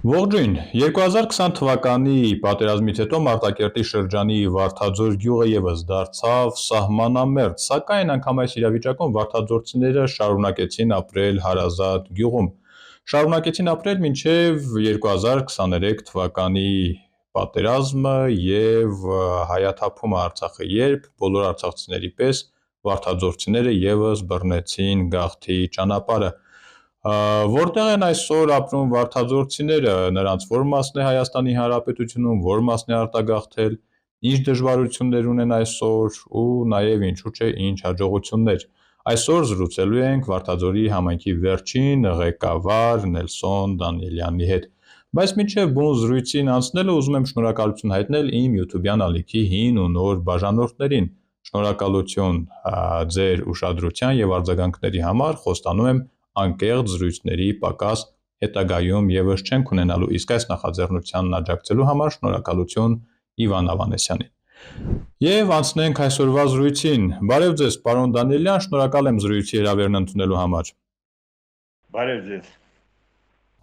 Ողջույն, 2020 թվականի պատերազմից հետո Մարտակերտի շրջանի Վարդաձոր գյուղը ևս դարձավ սահմանամերձ, սակայն անգամ այս իրավիճակում վարդաձորցիները շարունակեցին ապրել հարազատ գյուղում։ Շարունակեցին ապրել մինչև 2023 թվականի պատերազմը և հայաթափումը Արցախը, երբ բոլոր արցախցիների պես վարդաձորցիները ևս բռնեցին գաղթի ճանապարհը։ Որտեղ են այսօր ապրում վարդաձորցիները, նրանց որ մասն է Հայաստանի Հանրապետությունում, որ մասն է արտագաղթել, ինչ դժվարություններ ունեն այսօր ու նաև ինչու չէ ինչ հաջողություններ։ Այսօր զրուցելու ենք Վարդաձորի համայնքի վերջին ղեկավար Նելսոն Դանիելյանի հետ։ Բայց մինչև բուն զրույցին անցնելը ուզում եմ շնորհակալություն հայտնել իմ YouTube-յան ալիքի հին ու նոր բաժանորդներին։ Շնորհակալություն ձեր ուշադրության և արձագանքների համար, խոստանում եմ անկեղծ զրույցների պակաս հետագայում ևս չենք ունենալու, իսկ այս նախաձեռնությանն աջակցելու համար շնորհակալություն Իվան Ավանեսյանին։ Եվ անցնենք այսօրվա զրույցին։ Բարև ձեզ, պարոն Դանիելյան, շնորհակալ եմ զրույցի հրավերն ընդունելու համար։ Բարև ձեզ։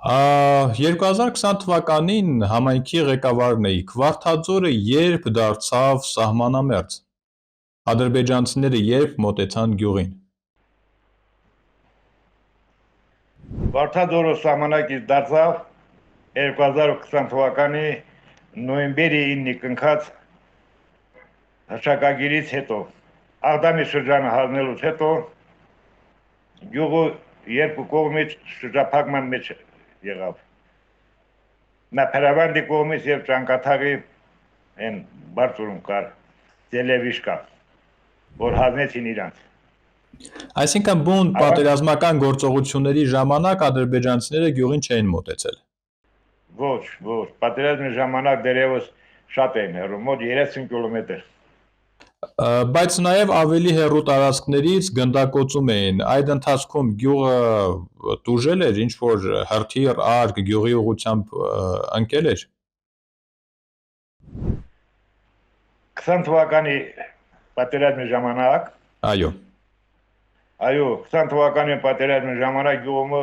2020 թվականին համայնքի ղեկավարն էիք, Վարդաձորը երբ դարձավ սահմանամերձ, ադրբեջանցիները երբ մոտեցան գյուղին։ Վարդաձորը սահմանակից դարձավ 2020 թվականի նոյեմբերի 9-ի կնքած հռչակագիրից հետո, Աղդամի շրջանը հանձնելուց հետո գյուղը երկու կողմից շրջափակման մեջ եղավ։ Մապերավանդի կողմից և Ճանկաթաղի են բարձուրում կար ձելևիշկա, որ հանձնեցին իրանց։ Այսինքն բուն պատերազմական գործողությունների ժամանակ ադրբեջանցիները գյուղին չէին մոտեցել։ Ոչ, պատերազմի ժամանակ դեռևս շատ էին հեռու, մոտ 30 կիլոմետր։ Բայց նաև ավելի հեռու տարածքներից գնդակոծում էին։ Այդ ընթացքում գյուղը տուժել էր, ինչ որ հրթիռ, արկ գյուղի ուղղությամբ ընկել էր։ 20 թվականի պատերազմի ժամանակ, Այո, 20 թվականի պատերազմի ժամանակ գյուղը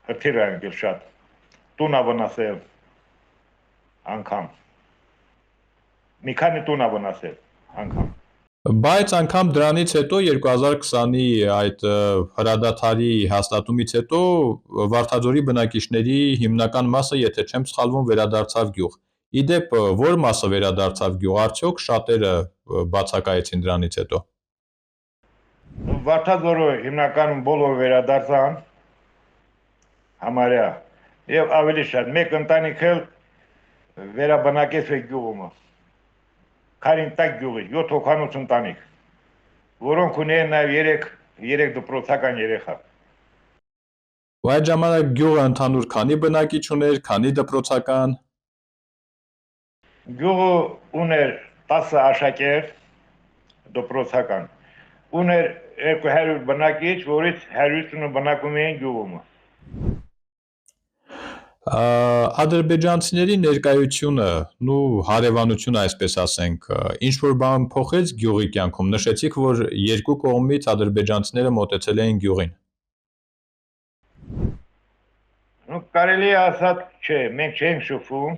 հրթիռ է ընկել շատ, տուն է վնասել անգամ, մի քանի տուն է վնասել անգամ։ բայց անգամ դրանից հետո 2020-ի այդ հրադադարի հաստատումից հետո Վարդաձորի բնակիչների հիմնական մասը, եթե չեմ սխալվում, վերադարձավ գյուղ։ Իդեպ որ մասը վերադարձավ գյուղ, արդյոք շատերը բացակայեցին դրանից հետո։ Վարդաձորը հիմնականում բոլոր վերադարձան համարյա եւ ավելի շատ մեկ ընտանիք էլ վերաբնակեցվեց գյուղում։ Քարինտակ գյուղի 7 հոգանոց ընտանիք, որոնք ունեն նաեւ 3 դպրոցական երեխա։ Ու այդ ժամանակ գյուղը ընդհանուր քանի բնակիչ ուներ, քանի դպրոցական։ Գյուղը ուներ 10 աշակերտ դպրոցական, ուներ 200 բնակիչ, որից 150-ը բնակում էին գյուղում։ Ադրբեջանցիների ներկայությունը, հարևանությունը, այսպես ասենք, ինչ որ բան փոխեց գյուղի կյանքում։ Նշեցիք, որ երկու կողմից ադրբեջանցիները մոտեցել էին գյուղին։ Կարելի է ասած, չէ, մենք չենք շփվում։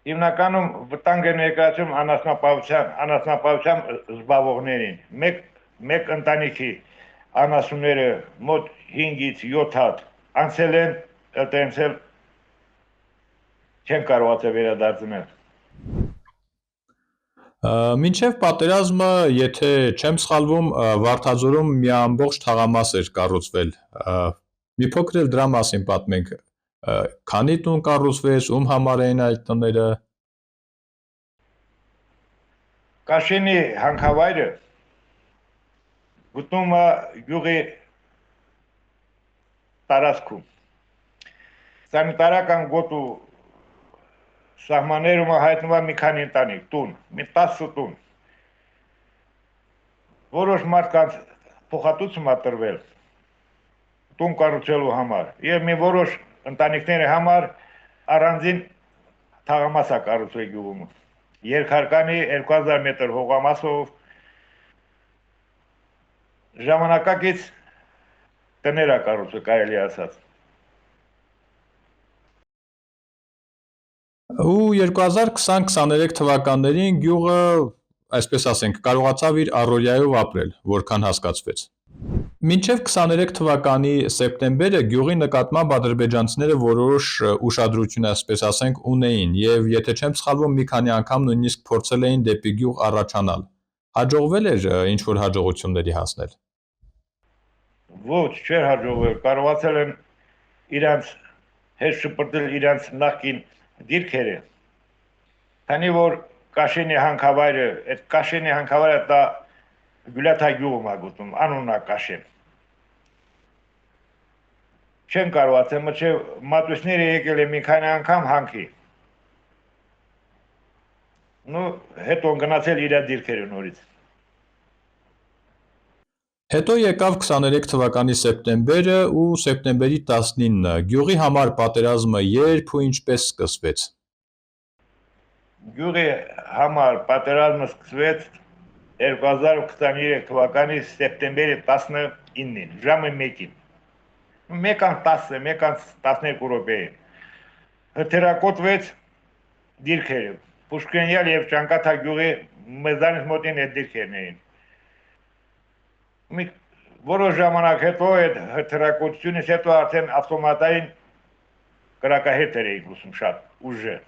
Հիմնականում վտանգ է ներկայացում անասնապահությամբ զբաղվողներին։ Մեկ ընտանիքի անասունները մոտ 5-ից 7 հատ անցել են, ըտենցել չեն կարողացել վերադարձնել։ Մինչև պատերազմը, եթե չեմ սխալվում, Վարդաձորում մի ամբողջ թաղամաս էր կառուցվել։ Մի փոքր էլ դրա մասին պատմենք։ Քանի տուն կառուցվեց, ում համար էին այդ տները։ Կաշենի հանքավայրը գտնվում է գյուղի տարածքում։ Սանիտարական գոտու սահմաններում հայտնվում է մի քանի ընտանիք, տուն, մի 10 տուն։ Որոշ մարդկանց փոխհատուցում է տրվել տուն կառուցելու համար, եւ մի որոշ ընտանիքների համար առանձին թաղամաս է կառուցվել գյուղում։ Երկհարկանի 2000 մետր հողամասով ժամանակակից տներ է կառուցվել, կարելի ասած։ Ու 2020-23 թվականներին գյուղը, այսպես ասենք, կարողացավ իր առօրյայով ապրել, որքան հասկացվեց։ Մինչև 23 թվականի սեպտեմբերը գյուղի նկատմամբ ադրբեջանցիները որոշ ուշադրություն, այսպես ասենք, ունեին եւ եթե չեմ սխալվում, մի քանի անգամ նույնիսկ փորձել էին դեպի գյուղ առաջանալ։ Հաջողվել էր ինչ-որ հաջողությունների հասնել։ Ոչ, չէր հաջողվել, կարողացել են իրանց հետ շպրտել իրանց նախկին դիրքերը, քանի որ Կաշենի հանքավայրը, այդ Կաշենի հանքավայրը դա Գյուլաթա գյուղում է գտնում, անունն է Կաշեն։ Չեն կարողացել, մինչև մատուցները եկել են մի քանի անգամ հանքի։ Ну, հետո գնացել իր դիրքերը նորից։ Հետո եկավ 23 թվականի սեպտեմբերը ու սեպտեմբերի 19-ը։ Գյուղի համար պատերազմը երբ ու ինչպես սկսվեց։ Գյուղի համար պատերազմը սկսվեց 2023 թվականի սեպտեմբերի 19-ին, ժամը 1-ին։ 1:10, 1:12 րոպեին հրթիռակոծվեց դիրքերը։ Պուշկինյալ եւ Ճանկաթա գյուղի մեզանից մոտին այդ դիրքերն էին։ Մի որոշ ժամանակ հետո այդ հրթիռակոծությունից հետո արդեն ավտոմատային կրակահերթեր էին լսում շատ ուժեղ։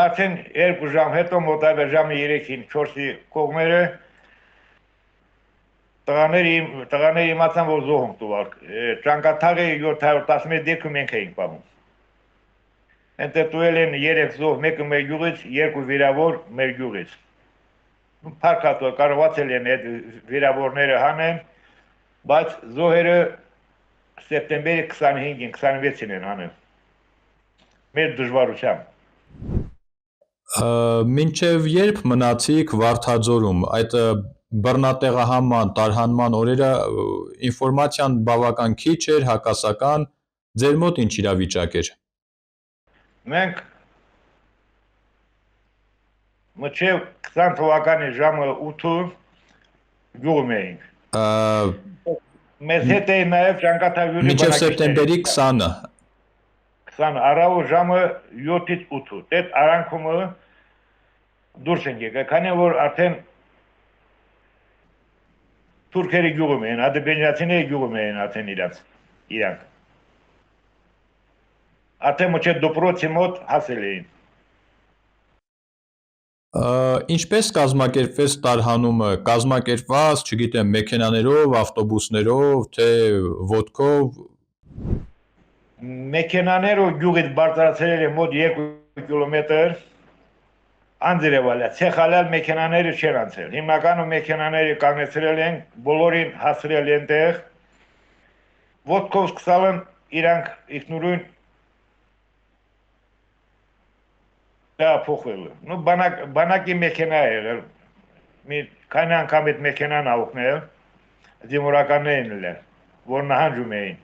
Արդեն 2 ժամ հետո մոտավորապես ժամը 3-ին 4-ի կողմերը տղաները իմացան, որ զոհ են տուվալ։ Ճանկաթաղի 711 դիրքը մենք էինք պահում։ Այնտեղ տուել են 3 զոհ, մեկը մեր գյուղից, 2 վիրավոր մեր գյուղից։ Փառքատու կարողացել են այդ վիրավորները հանեն, բայց զոհերը սեպտեմբերի 25-ին, 26-ին են հանել։ Մեր դժվարությամբ։ Մինչև երբ մնացիք Վարդաձորում, այդ բռնատեղահանման, տարհանման օրերը ինֆորմացիան բավական քիչ էր, հակասական, ձեր մոտ ինչ իրավիճակ էր։ Մենք մինչև 20 թվականի ժամը 8-ը գյուղում էինք։ Մեզ հետ էին նաև Ճանկաթա գյուղի Մինչև սեպտեմբերի 20-ը։ 20 առավոտ ժամը 7-ից 8-ը։ Այդ արանքումը դուրս ենք եկել, քանի որ արդեն թուրքերի գյուղում էին, ադրբեջանցիների գյուղում էին արդեն իրանք։ Արդեն մինչև դպրոցի մոտ հասել էին։ Ինչպես կազմակերպվեց տարհանումը, կազմակերպված, չգիտեմ, մեքենաներով, ավտոբուսներով, թե ոտքով։ Մեքենաներով գյուղից բարձրացել են մոտ 2 կիլոմետր, անձրևալյա, ցեխալյալ մեքենաները չեն անցել։ Հիմնականում մեքենաները կանգնեցրել են, բոլորին հասրել ենտեղ, ոտքով սկսալ են իրանք ինքնուրույն փոխվել։ Ну, բանակի մեքենա է եղել։ Մի քանի անգամ այդ մեքենան ավուկնել, դիմորականներն էլ, որ նահանջում էին։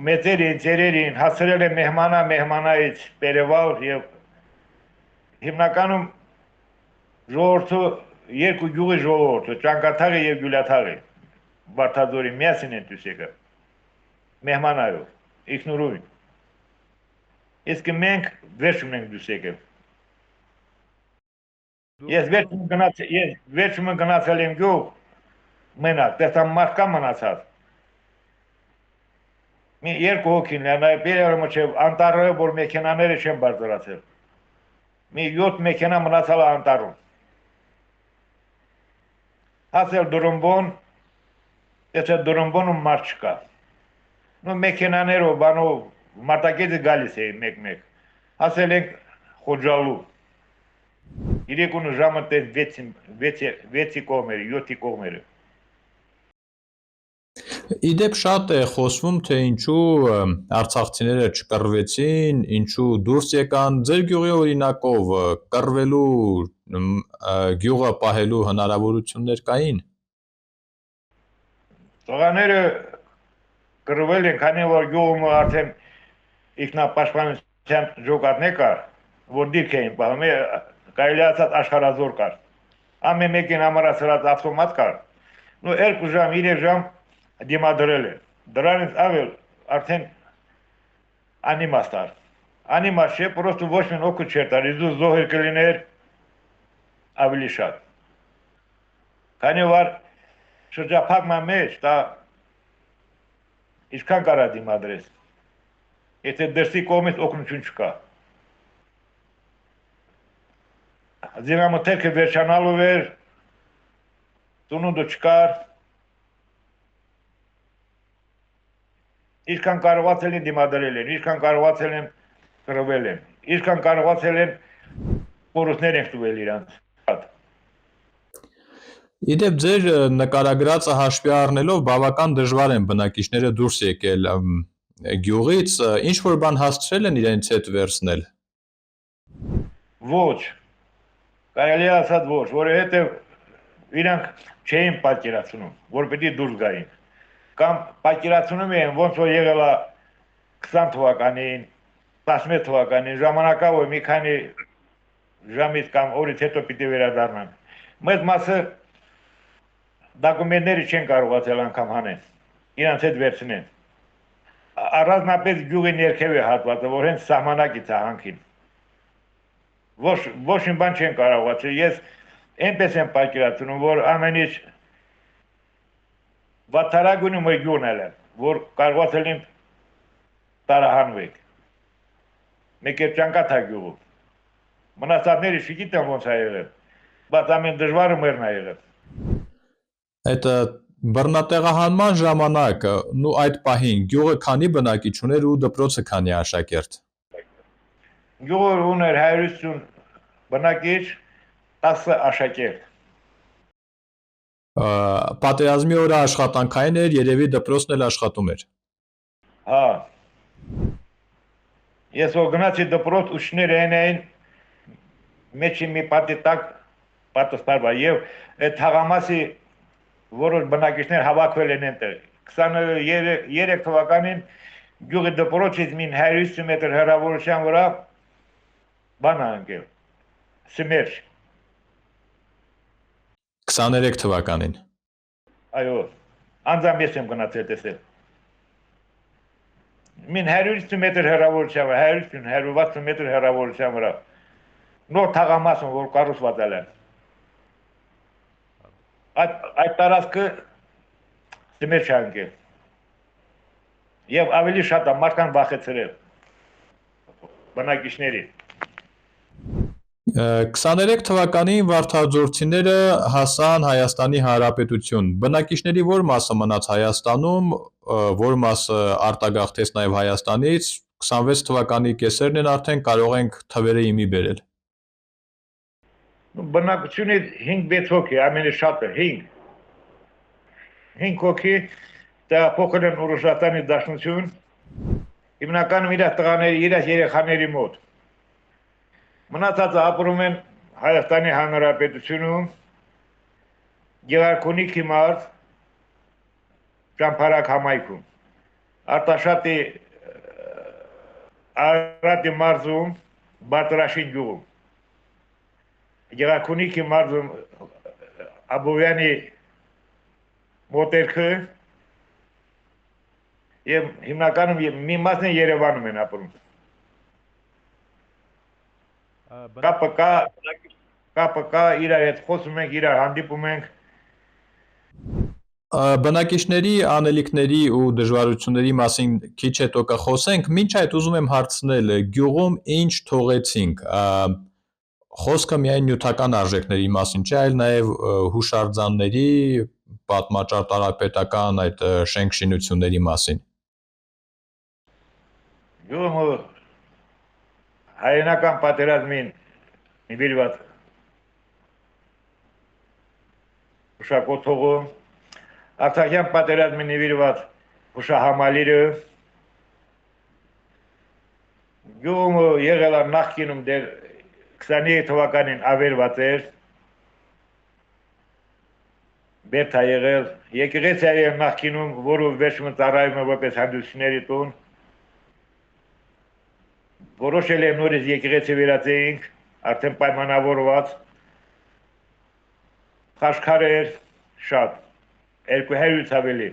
Մեծերին, ծերերին հասրել են մեհմանայից Պերևալ եւ հիմնականում ժողովուրդը, 2 գյուղի ժողովուրդը, Ճանկաթաղի եւ Գյուլաթաղի, Վարդաձորի միասին են դուրս եկել։ Մեհմանայով, ինքնուրույն։ Իսկ մենք վերջում ենք դուրս եկել։ Ես վերջում գնացել եմ գյուղ, մենակ, տեսամ մարդկա մնացած։ Մի 2 հոգին է, բերերը մոչև անտարը, որ մեքենաները չեն բարձրացել։ Մի 7 մեքենա մնացալ է անտարում։ Հասել Դրումբոն, եթե Դրումբոնում մարդ չկա։ Ну, մեքենաներով, բանով, մարտակեզի գալիս էին մեկ-մեկ։ Հասել ենք Խոջալու։ Իրեկունը ժամը տես 6-ի կողմերը, 7-ի կողմերը։ Իդեպ շատ է խոսվում, թե ինչու արցախցիները չկռվեցին, ինչու դուրս եկան, ձեր գյուղի օրինակով կռվելու, գյուղը պահելու հնարավորություններ կային։ Տղաները կռվել են, քանի որ գյուղում արդեն ինքնապաշտպանության ջոկատներ կար, որ դիրք էին պահում, կարելի ասած աշխարհազոր կար։ Ամեն մեկին համարացրած ավտոմատ կար։ Ну 2 ժամ, 3 ժամ դիմադրել են։ Դրանից ավել արդեն անիմաստար։ Անիմաստ չէ, պրոստը ոչ մեն օգուտ չէր տալիս, դու զոհեր կլիներ ավելի շատ։ Քանի որ շրջափակման մեջ դա ինչքան կարա դիմադրես, եթե դրսի կողմից օգնություն չկա։ Զինամթերքը վերջանալու էր, ծնունդը չկար, ինչքան կարողացել են դիմադրել են, ինչքան կարողացել են կռվել են, ինչքան կարողացել են կորուստներ են տվել իրանց։ Իդեպ ձեր նկարագրածը հաշվի առնելով բավական դժվար են բնակիչները դուրս եկել գյուղից, ինչ որ բան հասցրել են իրենց հետ վերցնել։ Ոչ, կարելի ասած ոչ, որովհետև իրանք չէին պատկերացնում, որ պիտի դուրս գային, կամ պատկերացնում էին ոնց որ եղել է 20 թվականին, 11 թվականին, ժամանակավոր մի քանի ժամից կամ օրից հետո պիտի վերադառնան։ Մեծ մասը դոկումենտները չեն կարողացել անգամ հանեն, իրանց հետ վերցնեն։ Առանձնապես գյուղի ներքևի հատվածը, որ հենց սահմանակից է հանքին։ Ոչ մի բան չեն կարողացել, ես այնպես եմ պատկերացնում, որ ամեն ինչ վատթարագույնը մեր գյուղն էլ է, որ կարողացել են տարահանվեք։ Մեկ էլ ճանկատ է գյուղում։ Մնացածները չգիտեմ ոնց է եղել, բայց ամեն դժվարը մերն է եղել։ Այդ բռնատեղահանման ժամանակ ու այդ պահին գյուղը քանի բնակիչ ուներ ու դպրոցը քանի աշակերտ։ Գյուղը ուներ 150 բնակիչ, 10 աշակերտ։ Պատերազմի օրը աշխատանքային էր, երևի դպրոցն էլ աշխատում էր։ Հա։ Ես որ գնացի դպրոց ուսուցիչները էին մեջի մի պատի տակ պատասխանવા եւ այդ թաղամասի որոշ բնակիչներ հավաքվել են այնտեղ 23 թվականին գյուղի դպրոցից մին 150 մետր հեռավորության վրա բան անգել Սմերջ 23 թվականին։ Այո, անձամբ ես եմ գնացել տեսել։ Մին 150 մետր հեռավորության վրա, 150-160 մետր հեռավորության վրա նոր թաղամասն որ կառուցված է։ Այդ տարածքը Սմերջ անգել։ Եվ ավելի շատ է մարդկան վախեցրել բնակիչների։ 23 թվականին վարդաձորցիները հասան Հայաստանի Հանրապետություն։ Բնակիչների որ մասը մնաց Հայաստանում, որ մասը արտագաղթեց նաև Հայաստանից, 26 թվականի կեսերն են արդեն կարող ենք թվերը իմի բերել։ Բնակչությունը 5-6 հոգի, ամենը շատը 5 հոգի, փոքր են Ռուսաստանի Դաշնություն, հիմնականում իր տղաների, իր երեխաների մոտ։ Մնացածը ապրում են Հայաստանի Հանրապետությունում, Գեղարքունիքի մարզ, Ճամփարակ համայնքում, Արտաշատի Արարատի մարզում, Բարտարաշին գյուղում, Գեղարքունիքի մարզում Աբովյանի մոտերքը եւ հիմնականում մի մասն Երևանում են ապրում։ Կապը կա, իրար հետ խոսում ենք, իրար հանդիպում ենք։ Բնակիչների անելիքների ու դժվարությունների մասին քիչ հետո կխոսենք, մինչ այդ ուզում եմ հարցնել, գյուղում ինչ թողեցինք, խոսքը միայն նյութական արժեքների մասին չէ, այլ նաև հուշարձանների, պատմաճարտարապետական այդ շենք-շինությունների մասին։ Գյուղը հայրենական պատերազմին նվիրված հուշակոթողը, Արցախյան պատերազմին նվիրված հուշահամալիրը, գյուղը եղել է նախկինում դեռ 23 թվականին ավերված էր, բերդ է եղել, եկեղեցի է նախկինում, որը վերջում ծառայում է որպես հանդուսների տուն, որոշել է նորից եկեղեցի վերածեինք, արդեն պայմանավորված, խաչքար էր շատ, 200-ից ավելի,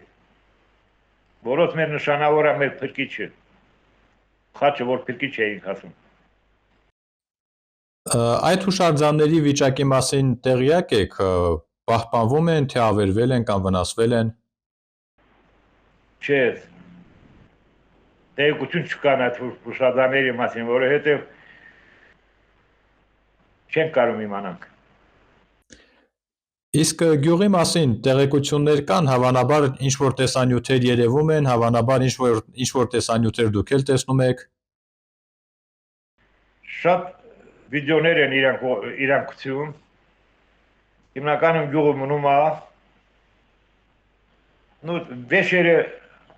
որոց մեր նշանավոր է մեր փրկիչը, խաչը որ փրկիչ էինք ասում։ Այդ հուշարձանների վիճակի մասին տեղյակ եք, պահպանվում են, թե ավերվել են կամ վնասվել են։ Չէ, տեղեկություն չկան այդ հուշարձանների մասին, որովհետև չեն կարող իմանանք։ Իսկ գյուղի մասին տեղեկություններ կան, հավանաբար ինչ-որ տեսանյութեր երևում են, հավանաբար ինչ-որ տեսանյութեր դուք էլ տեսնում եք։ Շատ վիդեոներ են իրանք գցում։ Հիմնականում գյուղը մնում է, վեշերը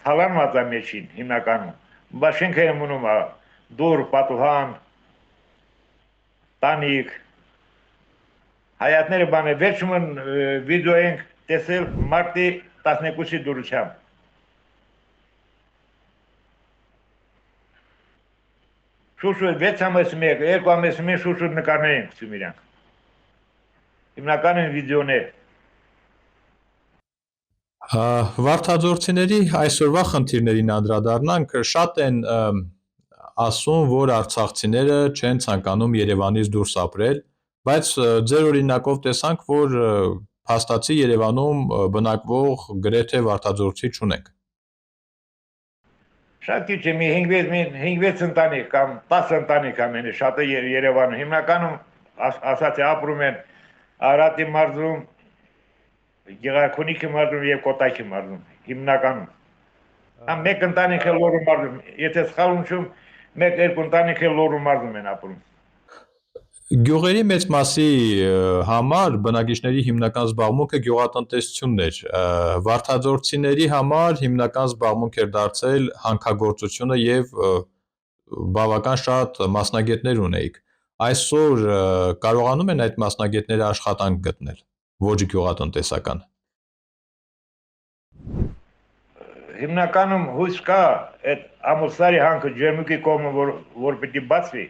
թալանված է մեջին հիմնականում, բայց շենքերը մնում է դուր, պատուհան, տանիք, հայատները բանը վերջումն վիդեո ենք տեսել մարտի 12-ի դուրությամբ։ Շուշուտ 6 ամիս մեկ, 2 ամիս մեկ շուշուտ նկարներ ենք գցում իրանք։ Հիմնականում վիդեոներ։ Վարդաձորցիների այսօրվա խնդիրներին անդրադառնանք, շատ են ասում, որ արցախցիները չեն ցանկանում Երևանից դուրս ապրել, բայց ձեր օրինակով տեսանք, որ փաստացի Երևանում բնակվող գրեթե վարդաձորցի չունենք։ Շատ քիչ է, մի 5-6 ընտանիք կամ 10 ընտանիք ամենը շատ է Երևանում։ Հիմնականում ասած է ապրում են Արարատի մարզում, Գեղարքունիքի մարզում եւ Կոտայքի մարզում հիմնականում։ Համ մեկ ընտանիք է Լոռու մարզում, եթե սխալում չեմ, մեկ-երկու ընտանիք է Լոռու մարզում են ապրում։ Գյուղերի մեծ մասի համար բնակիչների հիմնական զբաղմունքը գյուղատնտեսությունն էր։ Վարդաձորցիների համար հիմնական զբաղմունք էր դարձել հանքագործությունը եւ բավական շատ մասնագետներ ունեիք։ Այսօր կարողանում են այդ մասնագետները աշխատանք գտնել, ոչ գյուղատնտեսական։ Հիմնականում հույս կա այդ ամուսարի հանքը ջերմուկի կողմը որ պիտի բացվի,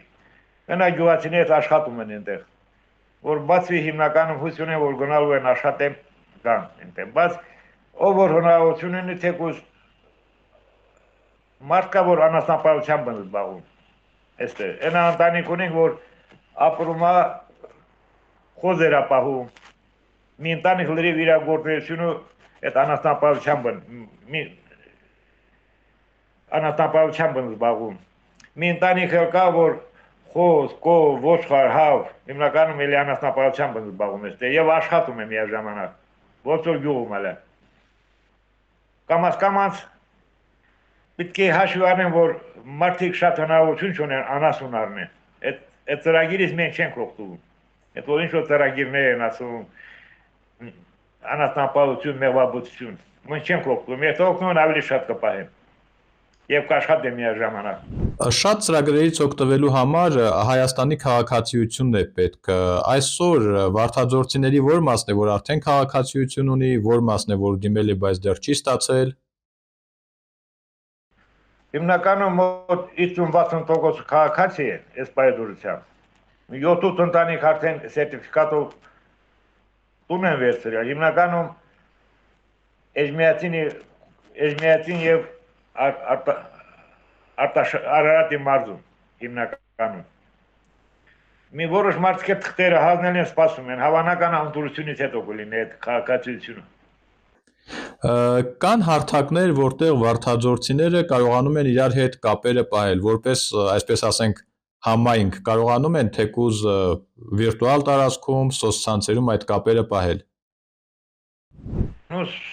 նա գյուղացիները աշխատում են այնտեղ, որ բացվի հիմնականում հույս ունեն, որ գնալու են աշխատեն կան այնտեղ, բայց ով որ հնարավորություն ունի թեկուզ մարդ կա, որ անասնապահությամբ են զբաղվում, այստեղ, այնա ընտանիք ունենք, որ ապրում է խոզեր է պահում, մի ընտանիք լրիվ իր գործունեությունը այդ անասնապահությամբ են զբաղվում։ Մի ընտանիք էլ կա, որ խոզ, կով, ոչխար, հավ, հիմնականում էլի անասնապահությամբ են զբաղվում այստեղ եւ աշխատում են միաժամանակ։ Ոչ որ գյուղում էլ է։ Կամաց պետք է հաշվի առնեն, որ մարդիկ շատ հնարավորություն չունեն անասուն առնեն։ Այդ ծրագիրից մենք չենք օգտվում։ Այդ որ ինչ որ ծրագիրներ են ասում անասնապահություն, մեղվաբուծություն, մենք չենք օգտվում, եթե օգնեն ավելի շատ կպահեն։ Եվ կաշխատեն միաժամանակ։ Շատ ծրագրերից օգտվելու համար Հայաստանի քաղաքացիությունն է պետք։ Այսօր վարդաձորցիների որ մասն է, որ արդեն քաղաքացիություն ունի, որ մասն է, որ դիմել է, բայց դեռ չի ստացել։ Հիմնականում մոտ 50-60% քաղաքացի են այս բայդուրությամբ։ 7 ընտանիք արդեն սերտիֆիկատով տուն են վերցրել։ Հիմնականում Էջմիածին եւ Արարատի մարզում հիմնականում։ Մի որոշ մարդիկ թղթերը հանել են, սպասում են, հավանական անդուրությունից հետո կլինի այդ քաղաքացիությունը։ Կան հարթակներ, որտեղ վարդաձորցիները կարողանում են իրար հետ կապերը պահել, որպես, այսպես ասենք, համայնք կարողանում են թեկուզ վիրտուալ տարածքում, սոցցանցերում այդ կապերը պահել։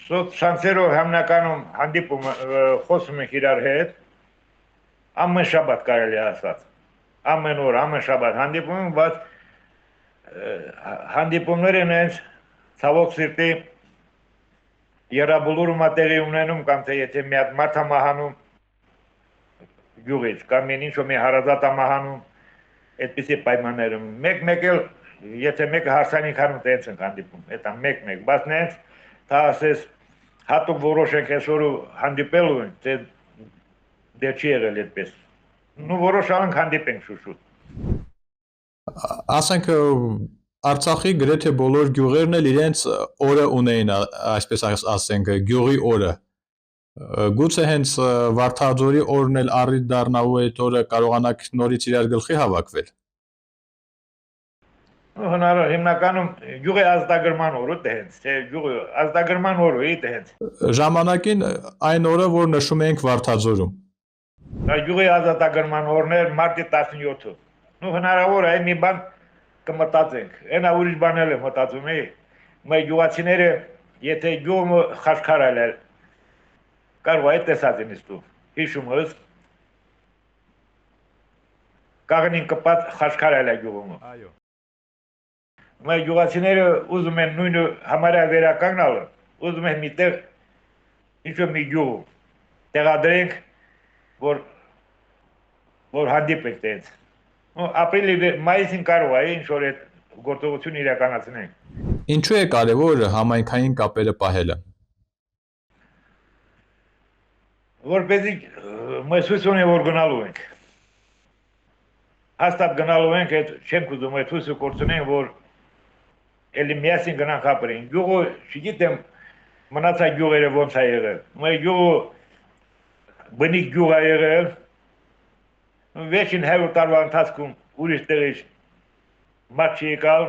Սոցցանցերով հիմնականում հանդիպում խոսում ենք իրար հետ, ամեն շաբաթ կարելի ասած, ամեն օր, ամեն շաբաթ հանդիպում ենք, բայց հանդիպումները նենց ցավոք սիրտի երաբլուրում տեղի ունենում կամ թե եթե մի հատ մարդ մահանում գյուղից կամ ինչ-որ մի հարազատ մահանում այդպիսի պայմաններում մեկ էլ եթե մեկը հարսանիքանում տենց են հանդիպում դա մեկ բայց նենց դա ասես հատուկ որոշենք այսօր հանդիպելու են թե դե չի եղել այդպես նու որոշանք հանդիպենք շուտ ասենք Արցախի գրեթե բոլոր գյուղերն էլ իրենց օրը ունեին, այսպես ասենք, գյուղի օրը։ Գուցե հենց Վարդաձորի օրն էլ առիթ դառնալու այդ օրը կարողանաք նորից իրար գլխի հավաքվել։ Հնարավոր հիմնականում յուղի ազդագրման օրը դենց, թե յուղի ազդագրման օրը դենց։ Ժամանակին այն օրը, որ նշում ենք Վարդաձորում։ Յուղի ազատագրման օրն էր մարտի 17-ը։ Հնարավոր է մի բան կմտածենք։ Այնա ուրիշ բանել եմ մտածում էի։ Մեր յուղացիները, եթե յուղը խաչքարել էր, կարող է տեսած ինձ դու։ Հիշում ես։ Կաղնին կպած խաչքարել է յուղը։ Այո։ Մեր յուղացիները ուզում են նույնը համարյա վերականգնալը, ուզում են միտեղ ինչ-որ մի յուղ տեղադրենք, որ հանդիպենք տենց։ Ապրիլի մայիսին կարող է ինչ-որ այդ գործողություն իրականացնենք։ Ինչու է կարևոր համայնքային կապերը պահելը։ Որպեսզի mēs հույս ունենք, որ գնալու ենք։ Հաստատ գնալու ենք, այդ չենք ուզում այդ հույսը կորցնենք, որ էլի միասին գնանք ապրենք։ Յուղը, չգիտեմ, մնացած յուղերը ոնց է եղել։ Մեր յուղը բնիկ յուղ է եղել։ Վերջին 100 տարվա ընթացքում ուրիշ տեղից մարդ չի եկալ,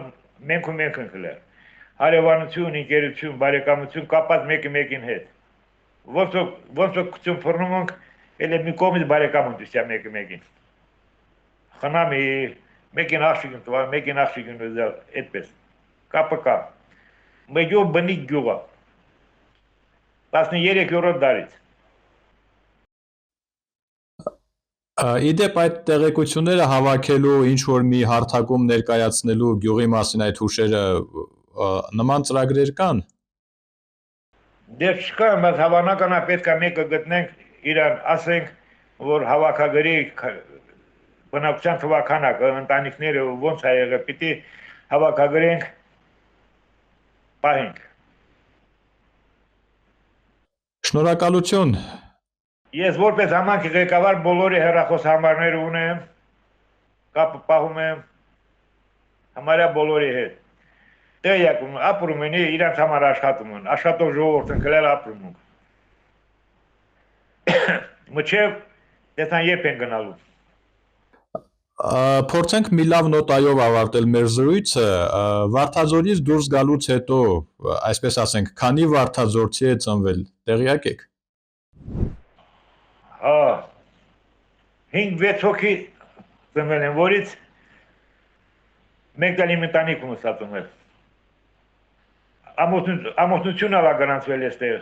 մենք ենք ելել։ Հարևանություն, ընկերություն, բարեկամություն կապած մեկը մեկին հետ։ Ոնց որ քություն փռնում ենք, էլի մի կողմից բարեկամություն մեկը մեկին։ Խնամի, մեկին աղջիկին տվար, մեկին աղջիկին ուզել, այդպես։ Կապը կա։ Մեր յուղ բնիկ յուղ է։ 13-րդ դարից։ Իդեպ այդ տեղեկությունները հավաքելու ինչ-որ մի հարթակում ներկայացնելու գյուղի մասին այդ հուշերը նման ծրագրեր կան։ Դեռ չկա, բայց հավանականա պետք է մեկը գտնենք, իրան ասենք, որ հավաքագրի բնակության թվականակը, ընտանիքները ոնց է եղել, պիտի հավաքագրենք, պահենք։ Շնորհակալություն։ Ես որպես համայնքի ղեկավար բոլորի հեռախոս համարները ունեմ, կապը պահում եմ համարյա բոլորի հետ։ Տեղյակ ապրում են, իրանց համար աշխատում են, աշխատող ժողովուրդ են կլել ապրում են։ Մինչև տեսան երբ են գնալու։ Փորձենք մի լավ նոտայով ավարտել մեր զրույցը։ Վարդաձորից դուրս գալուց հետո, այսպես ասենք, քանի վարդաձորցի է ծնվել, տեղյակ եք։ Հա, 5-6 հոգի ծնվել են, որից մեկ դալի ընտանիքում ստացում է։ Ամուսնություն ալա գրանցվել էստեղ,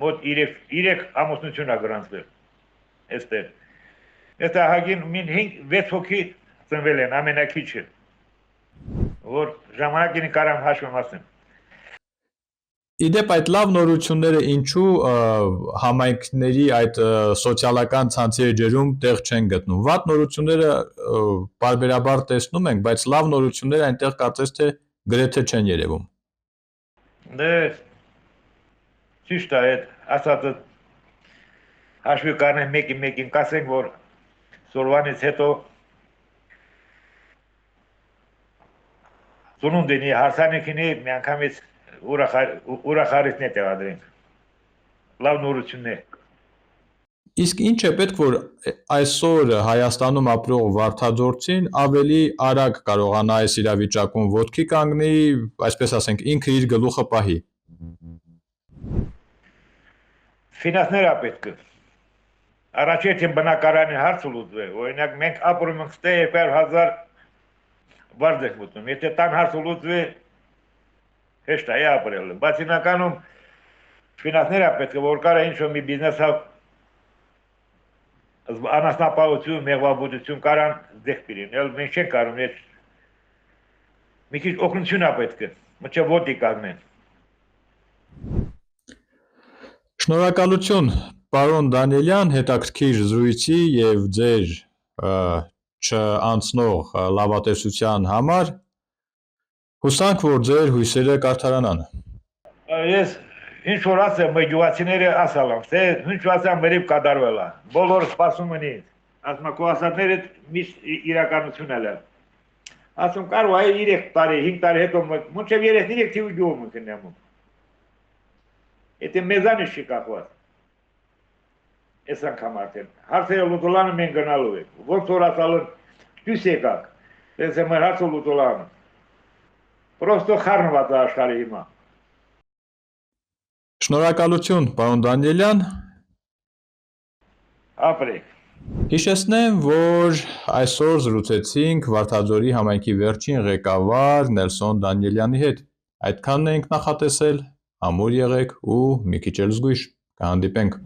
մոտ 3 ամուսնություն ա գրանցվել էստեղ։ Էստեղ հագին մին 5-6 հոգի ծնվել են, ամենակիչը, որ ժամանակին կարամ հաշվեմ ասեմ։ Իդեպ այդ լավ նորությունները ինչու համայնքների այդ սոցիալական ցանցերի ջերում տեղ չեն գտնում։ Վատ նորությունները բարբերաբար տեսնում ենք, բայց լավ նորությունները այնտեղ կարծես թե գրեթե չեն երևում։ Դե ճիշտ է, այդ ասածը հաշվի կառնենք մեկին կասենք, որ սորվանից հետո ծնունդինի հարսանիքինի միանգամից ուրախարիցն է տեղադրենք, լավ նորություններ։ Իսկ ինչ է պետք, որ այսօր Հայաստանում ապրող վարդաձորցին ավելի արագ կարողանա այս իրավիճակում ոտքի կանգնի, այսպես ասենք, ինքը իր գլուխը պահի։ Ֆինանսները պետք է։ Առաջին բնակարանի հարցը լուծվի, օրինակ մենք ապրում ենք ստե 200,000 վարձ ենք մտնում, եթե տան հարցը լուծվի, հեշտ է ապրել, բայց հիմնականում ֆինանսները պետք է, որ կարա ինչ-որ մի բիզնեսով անասնապահություն, մեղվաբուծություն կարան ձեռք բերեն, էլ մենք չենք կարում, մի քիչ օգնություն է պետք է, մինչև ոտքի կանգնեն։ Շնորհակալություն, պարոն Դանիելյան, հետաքրքիր զրույցի եւ ձեր չանցնող լավատեսության համար։ Հուսանք, որ ձեր հույսերը կարդարանան։ Ես ինչ որ ասեմ, մեր գյուղացիները ասալամ, թե ինչ որ ասեմ, մերիվ կատարվել է։ Բոլորը սպասում են ինձ։ Ասում եմ, քո ասածները միշտ իրականություն էլ է։ Ասում կարող է 3 տարի, 5 տարի հետո մինչև 33 թիվի գյուղում կնեմ։ Եթե մեզանից չի կախված։ այս անգամ արդեն։ Հարցերը լուծոլանը մենք գնալու ենք։ Ոնց որ ասալն դուս եկաք։ Դες մեր հարցը լուծոլանը։ Պրոստո խառնված է աշխարհի հիմա։ Շնորհակալություն, պարոն Դանիելյան։ Ապրեք։ Հիշեցնեմ, որ այսօր զրուցեցինք Վարդաձորի համայնքի վերջին ղեկավար Նելսոն Դանիելյանի հետ։ Այդքանն ենք նախատեսել, ամուր եղեք ու մի քիչ էլ զգույշ, կհանդիպենք։